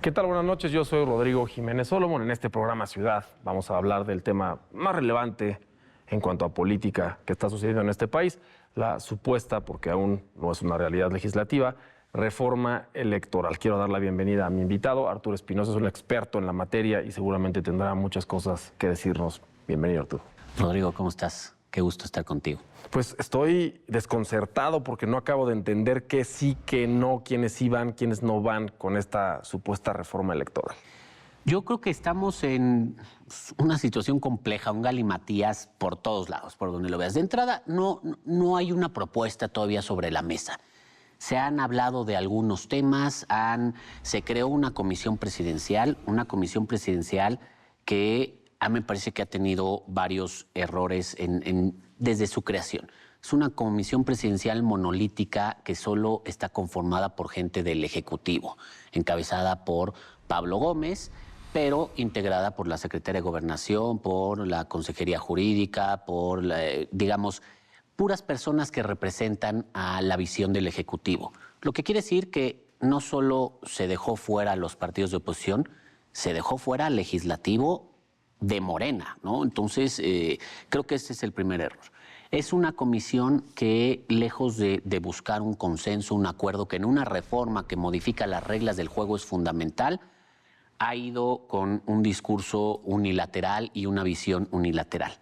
¿Qué tal? Buenas noches, yo soy Rodrigo Jiménez Solomon. En este programa Ciudad vamos a hablar del tema más relevante en cuanto a política que está sucediendo en este país, la supuesta, porque aún no es una realidad legislativa, reforma electoral. Quiero dar la bienvenida a mi invitado, Arturo Espinosa, es un experto en la materia y seguramente tendrá muchas cosas que decirnos. Bienvenido, Arturo. Rodrigo, ¿cómo estás? Qué gusto estar contigo. Pues estoy desconcertado porque no acabo de entender qué sí, qué no, quiénes sí van, quiénes no van con esta supuesta reforma electoral. Yo creo que estamos en una situación compleja, un galimatías por todos lados, por donde lo veas. De entrada, no hay una propuesta todavía sobre la mesa. Se han hablado de algunos temas, se creó una comisión presidencial que a mí me parece que ha tenido varios errores desde su creación. Es una comisión presidencial monolítica que solo está conformada por gente del Ejecutivo, encabezada por Pablo Gómez, pero integrada por la Secretaría de Gobernación, por la Consejería Jurídica, por, digamos, puras personas que representan a la visión del Ejecutivo. Lo que quiere decir que no solo se dejó fuera a los partidos de oposición, se dejó fuera al legislativo de Morena, ¿no? Entonces, creo que este es el primer error. Es una comisión que, lejos de buscar un consenso, un acuerdo, que en una reforma que modifica las reglas del juego es fundamental, ha ido con un discurso unilateral y una visión unilateral.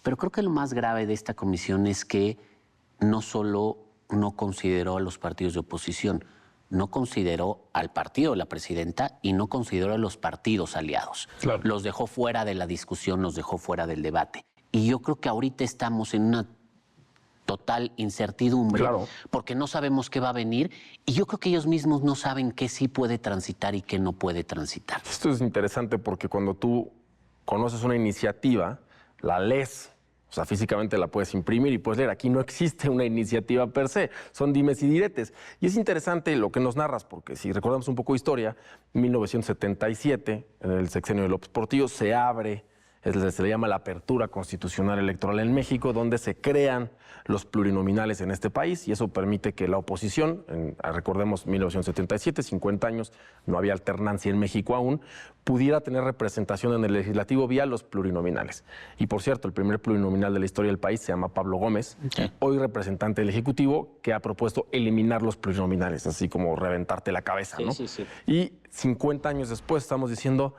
Pero creo que lo más grave de esta comisión es que no solo no consideró a los partidos de oposición, no consideró al partido de la presidenta y no consideró a los partidos aliados. Claro. Los dejó fuera de la discusión, los dejó fuera del debate. Y yo creo que ahorita estamos en una total incertidumbre, claro, porque no sabemos qué va a venir y yo creo que ellos mismos no saben qué sí puede transitar y qué no puede transitar. Esto es interesante porque cuando tú conoces una iniciativa, la lees, o sea, físicamente la puedes imprimir y puedes leer. Aquí no existe una iniciativa per se, son dimes y diretes. Y es interesante lo que nos narras, porque si recordamos un poco de historia, en 1977, en el sexenio de López Portillo, se abre, se le llama la apertura constitucional electoral en México, donde se crean los plurinominales en este país y eso permite que la oposición, recordemos 1977, 50 años, no había alternancia en México aún, pudiera tener representación en el legislativo vía los plurinominales. Y por cierto, el primer plurinominal de la historia del país se llama Pablo Gómez, hoy representante del Ejecutivo, que ha propuesto eliminar los plurinominales, así como reventarte la cabeza, ¿no? Sí. Y 50 años después estamos diciendo,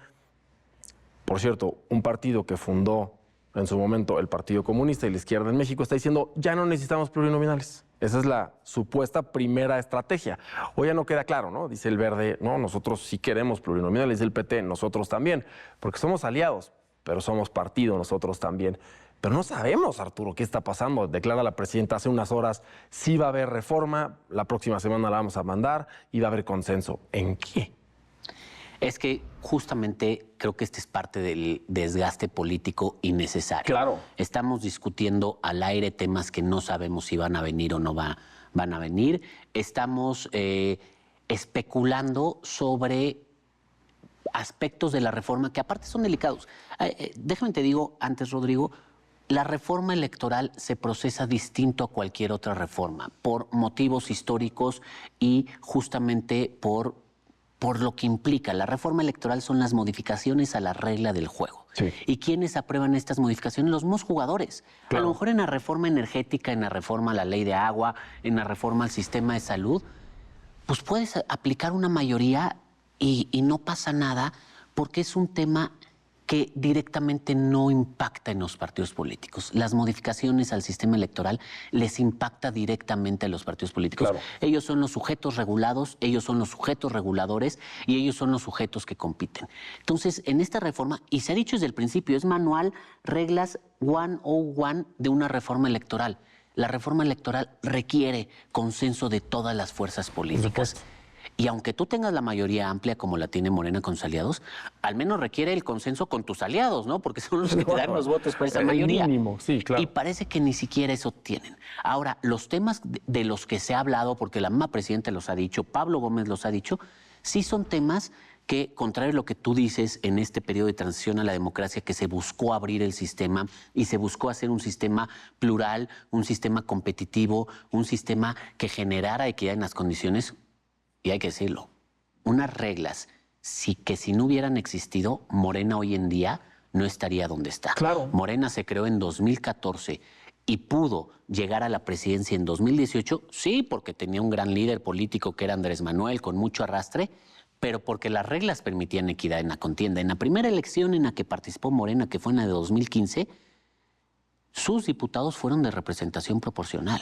por cierto, un partido que fundó en su momento el Partido Comunista y la izquierda en México está diciendo ya no necesitamos plurinominales. Esa es la supuesta primera estrategia. Hoy ya no queda claro, ¿no? Dice el Verde, no, nosotros sí queremos plurinominales, dice el PT, nosotros también, porque somos aliados, pero somos partido nosotros también. Pero no sabemos, Arturo, qué está pasando. Declara la presidenta hace unas horas, sí va a haber reforma, la próxima semana la vamos a mandar y va a haber consenso. ¿En qué? Es que justamente creo que este es parte del desgaste político innecesario. Claro. Estamos discutiendo al aire temas que no sabemos si van a venir o no van a venir. Estamos especulando sobre aspectos de la reforma que aparte son delicados. Déjame te digo antes, Rodrigo, la reforma electoral se procesa distinto a cualquier otra reforma por motivos históricos y justamente por lo que implica. La reforma electoral son las modificaciones a la regla del juego. Sí. ¿Y quiénes aprueban estas modificaciones? Los mismos jugadores. Claro. A lo mejor en la reforma energética, en la reforma a la ley de agua, en la reforma al sistema de salud, pues puedes aplicar una mayoría y no pasa nada porque es un tema que directamente no impacta en los partidos políticos. Las modificaciones al sistema electoral les impacta directamente a los partidos políticos. Claro. Ellos son los sujetos regulados, ellos son los sujetos reguladores y ellos son los sujetos que compiten. Entonces, en esta reforma, y se ha dicho desde el principio, es manual, reglas 101 de una reforma electoral. La reforma electoral requiere consenso de todas las fuerzas políticas. Y aunque tú tengas la mayoría amplia como la tiene Morena con sus aliados, al menos requiere el consenso con tus aliados, ¿no? Porque son los que te dan los votos por esa mayoría. Mínimo, sí, claro. Y parece que ni siquiera eso tienen. Ahora, los temas de los que se ha hablado, porque la misma presidenta los ha dicho, Pablo Gómez los ha dicho, sí son temas que, contrario a lo que tú dices en este periodo de transición a la democracia, que se buscó abrir el sistema y se buscó hacer un sistema plural, un sistema competitivo, un sistema que generara equidad en las condiciones, y hay que decirlo, unas reglas si no hubieran existido, Morena hoy en día no estaría donde está. Claro. Morena se creó en 2014 y pudo llegar a la presidencia en 2018, sí, porque tenía un gran líder político que era Andrés Manuel, con mucho arrastre, pero porque las reglas permitían equidad en la contienda. En la primera elección en la que participó Morena, que fue en la de 2015, sus diputados fueron de representación proporcional.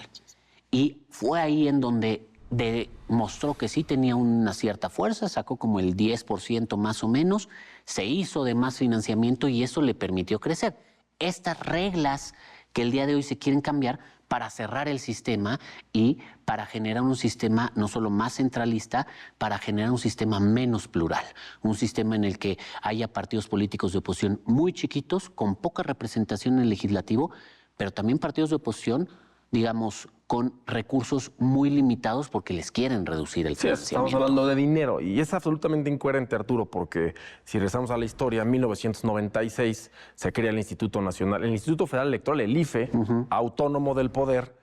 Y fue ahí en donde demostró que sí tenía una cierta fuerza, sacó como el 10% más o menos, se hizo de más financiamiento y eso le permitió crecer. Estas reglas que el día de hoy se quieren cambiar para cerrar el sistema y para generar un sistema no solo más centralista, para generar un sistema menos plural, un sistema en el que haya partidos políticos de oposición muy chiquitos, con poca representación en el legislativo, pero también partidos de oposición, digamos, con recursos muy limitados porque les quieren reducir el financiamiento. Estamos hablando de dinero y es absolutamente incoherente, Arturo, porque si regresamos a la historia, en 1996 se crea el Instituto Nacional, el Instituto Federal Electoral, el IFE, autónomo del poder.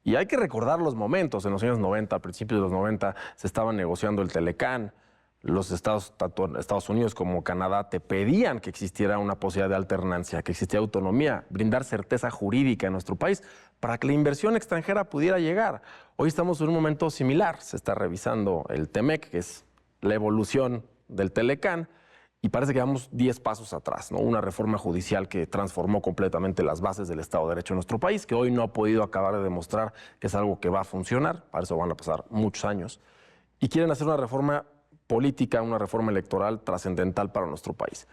Y hay que recordar los momentos. En los años 90, a principios de los 90, se estaba negociando el Telecán. Los estados, tanto Estados Unidos como Canadá, te pedían que existiera una posibilidad de alternancia, que existiera autonomía, brindar certeza jurídica en nuestro país para que la inversión extranjera pudiera llegar. Hoy estamos en un momento similar. Se está revisando el TEMEC, que es la evolución del Telecán, y parece que vamos 10 pasos atrás, ¿no? Una reforma judicial que transformó completamente las bases del Estado de Derecho en nuestro país, que hoy no ha podido acabar de demostrar que es algo que va a funcionar. Para eso van a pasar muchos años. Y quieren hacer una reforma política, una reforma electoral trascendental para nuestro país.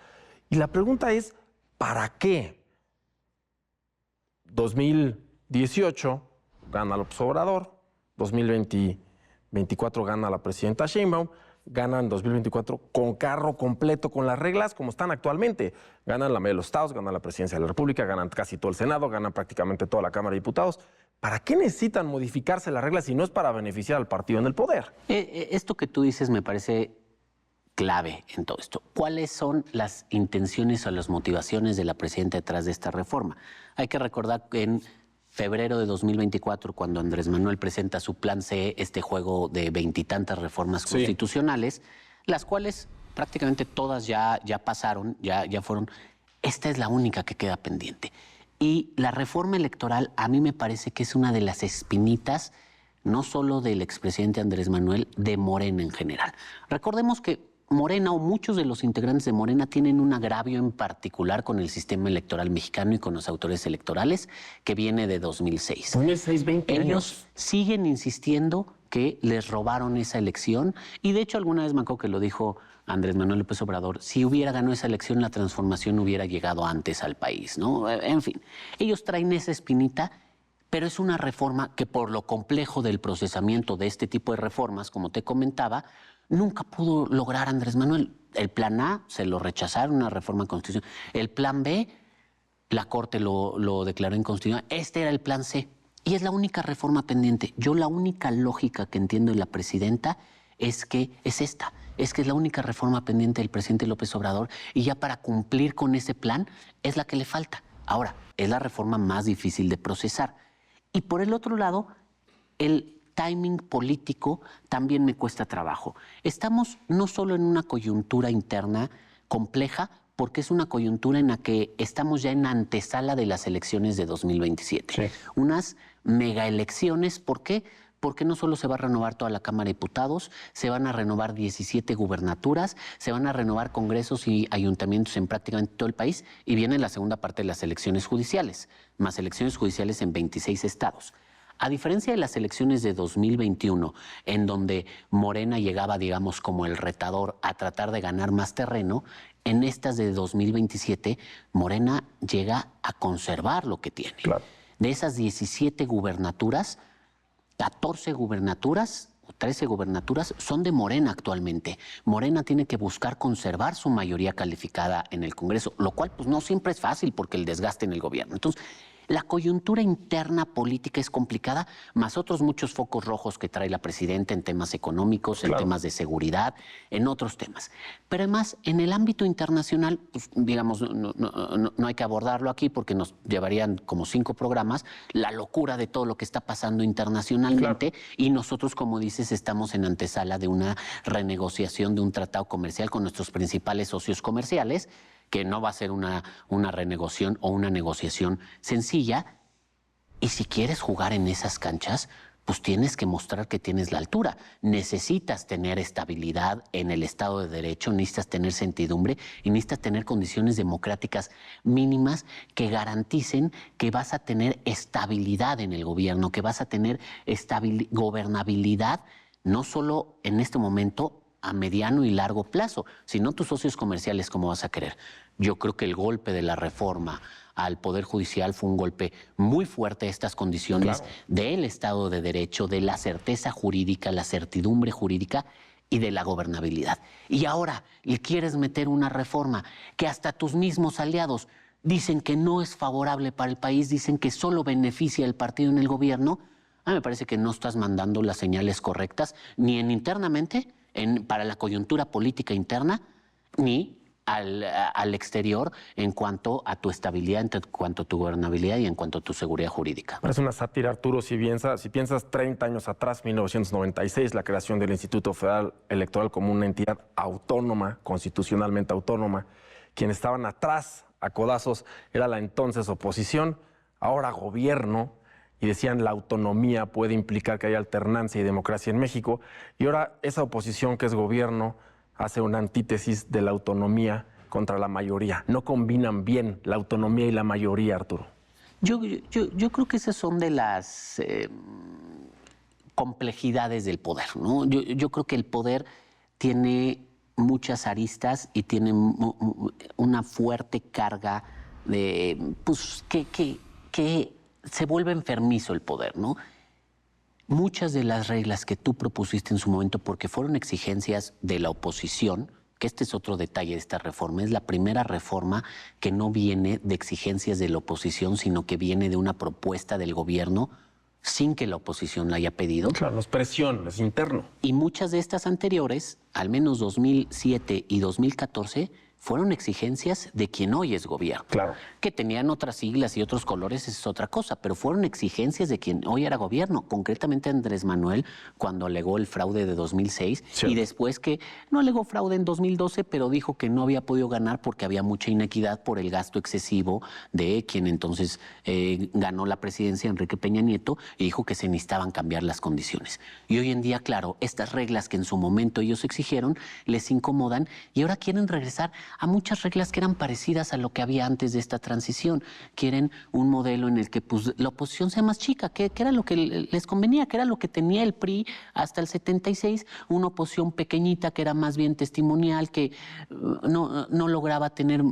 Y la pregunta es, ¿para qué? 2018 gana López Obrador, 2024 gana la presidenta Sheinbaum, ganan 2024 con carro completo, con las reglas como están actualmente. Ganan la mayoría de los estados, ganan la presidencia de la República, ganan casi todo el Senado, ganan prácticamente toda la Cámara de Diputados. ¿Para qué necesitan modificarse las reglas si no es para beneficiar al partido en el poder? Esto que tú dices me parece clave en todo esto. ¿Cuáles son las intenciones o las motivaciones de la presidenta detrás de esta reforma? Hay que recordar que en febrero de 2024, cuando Andrés Manuel presenta su Plan C, este juego de 20 y tantas reformas constitucionales, las cuales prácticamente todas ya pasaron, ya fueron. Esta es la única que queda pendiente. Y la reforma electoral a mí me parece que es una de las espinitas, no solo del expresidente Andrés Manuel, de Morena en general. Recordemos que Morena o muchos de los integrantes de Morena tienen un agravio en particular con el sistema electoral mexicano y con los autores electorales que viene de 2006. 2006, 20 años. Ellos siguen insistiendo que les robaron esa elección y de hecho alguna vez me acuerdo que lo dijo Andrés Manuel López Obrador, si hubiera ganado esa elección la transformación hubiera llegado antes al país, ¿no? En fin, ellos traen esa espinita, pero es una reforma que por lo complejo del procesamiento de este tipo de reformas, como te comentaba, nunca pudo lograr Andrés Manuel. El plan A se lo rechazaron, una reforma constitucional. El plan B, la Corte lo declaró inconstitucional. Este era el plan C. Y es la única reforma pendiente. Yo la única lógica que entiendo de la presidenta es que es esta. Es que es la única reforma pendiente del presidente López Obrador y ya para cumplir con ese plan es la que le falta. Ahora, es la reforma más difícil de procesar. Y por el otro lado, el timing político también me cuesta trabajo. Estamos no solo en una coyuntura interna compleja, porque es una coyuntura en la que estamos ya en antesala de las elecciones de 2027. Sí. Unas megaelecciones, ¿por qué? Porque no solo se va a renovar toda la Cámara de Diputados, se van a renovar 17 gubernaturas, se van a renovar congresos y ayuntamientos en prácticamente todo el país y viene la segunda parte de las elecciones judiciales, más elecciones judiciales en 26 estados. A diferencia de las elecciones de 2021, en donde Morena llegaba, digamos, como el retador a tratar de ganar más terreno, en estas de 2027, Morena llega a conservar lo que tiene. Claro. De esas 17 gubernaturas, 14 gubernaturas o 13 gubernaturas son de Morena actualmente. Morena tiene que buscar conservar su mayoría calificada en el Congreso, lo cual pues no siempre es fácil porque el desgaste en el gobierno. Entonces, La coyuntura interna política es complicada, más otros muchos focos rojos que trae la presidenta en temas económicos, en temas de seguridad, en otros temas. Pero además, en el ámbito internacional, pues, digamos, no hay que abordarlo aquí porque nos llevarían como 5 programas, la locura de todo lo que está pasando internacionalmente, y nosotros, como dices, estamos en antesala de una renegociación de un tratado comercial con nuestros principales socios comerciales, que no va a ser una renegociación o una negociación sencilla. Y si quieres jugar en esas canchas, pues tienes que mostrar que tienes la altura. Necesitas tener estabilidad en el Estado de Derecho, necesitas tener certidumbre y necesitas tener condiciones democráticas mínimas que garanticen que vas a tener estabilidad en el gobierno, que vas a tener gobernabilidad, no solo en este momento, a mediano y largo plazo, sino tus socios comerciales, ¿cómo vas a querer? Yo creo que el golpe de la reforma al Poder Judicial fue un golpe muy fuerte a estas condiciones del Estado de Derecho, de la certeza jurídica, la certidumbre jurídica y de la gobernabilidad. Y ahora le quieres meter una reforma que hasta tus mismos aliados dicen que no es favorable para el país, dicen que solo beneficia al partido en el gobierno. A mí me parece que no estás mandando las señales correctas, ni internamente, para la coyuntura política interna, ni al exterior en cuanto a tu estabilidad, en cuanto a tu gobernabilidad y en cuanto a tu seguridad jurídica. Parece una sátira, Arturo, si piensas 30 años atrás, 1996, la creación del Instituto Federal Electoral como una entidad autónoma, constitucionalmente autónoma. Quienes estaban atrás, a codazos, era la entonces oposición, ahora gobierno, y decían la autonomía puede implicar que haya alternancia y democracia en México, y ahora esa oposición que es gobierno hace una antítesis de la autonomía contra la mayoría. No combinan bien la autonomía y la mayoría, Arturo. Yo creo que esas son de las complejidades del poder, ¿no? Yo creo que el poder tiene muchas aristas y tiene una fuerte carga de, pues, que se vuelve enfermizo el poder, ¿no? Muchas de las reglas que tú propusiste en su momento, porque fueron exigencias de la oposición, que este es otro detalle de esta reforma, es la primera reforma que no viene de exigencias de la oposición, sino que viene de una propuesta del gobierno sin que la oposición la haya pedido. Claro, es presión, es interno. Y muchas de estas anteriores, al menos 2007 y 2014, fueron exigencias de quien hoy es gobierno. Claro. Que tenían otras siglas y otros colores, es otra cosa, pero fueron exigencias de quien hoy era gobierno, concretamente Andrés Manuel, cuando alegó el fraude de 2006, y después que no alegó fraude en 2012, pero dijo que no había podido ganar porque había mucha inequidad por el gasto excesivo de quien entonces ganó la presidencia, Enrique Peña Nieto, y dijo que se necesitaban cambiar las condiciones. Y hoy en día, claro, estas reglas que en su momento ellos exigieron les incomodan y ahora quieren regresar a muchas reglas que eran parecidas a lo que había antes de esta transición. Quieren un modelo en el que pues, la oposición sea más chica, que era lo que les convenía, que era lo que tenía el PRI hasta el 76, una oposición pequeñita que era más bien testimonial, que no lograba tener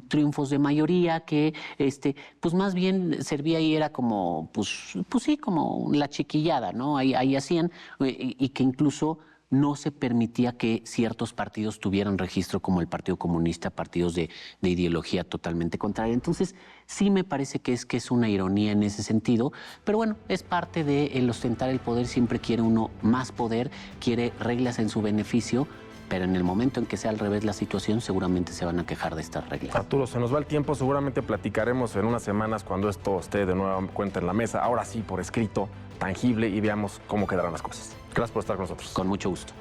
triunfos de mayoría, que pues más bien servía y era como, pues sí, como la chiquillada, ¿no? Ahí hacían, y que incluso no se permitía que ciertos partidos tuvieran registro como el Partido Comunista, partidos de ideología totalmente contraria. Entonces, sí me parece que es una ironía en ese sentido, pero bueno, es parte de el ostentar el poder, siempre quiere uno más poder, quiere reglas en su beneficio, pero en el momento en que sea al revés la situación, seguramente se van a quejar de estas reglas. Arturo, se nos va el tiempo, seguramente platicaremos en unas semanas cuando esto esté de nueva cuenta en la mesa, ahora sí, por escrito, tangible, y veamos cómo quedarán las cosas. Gracias por estar con nosotros. Con mucho gusto.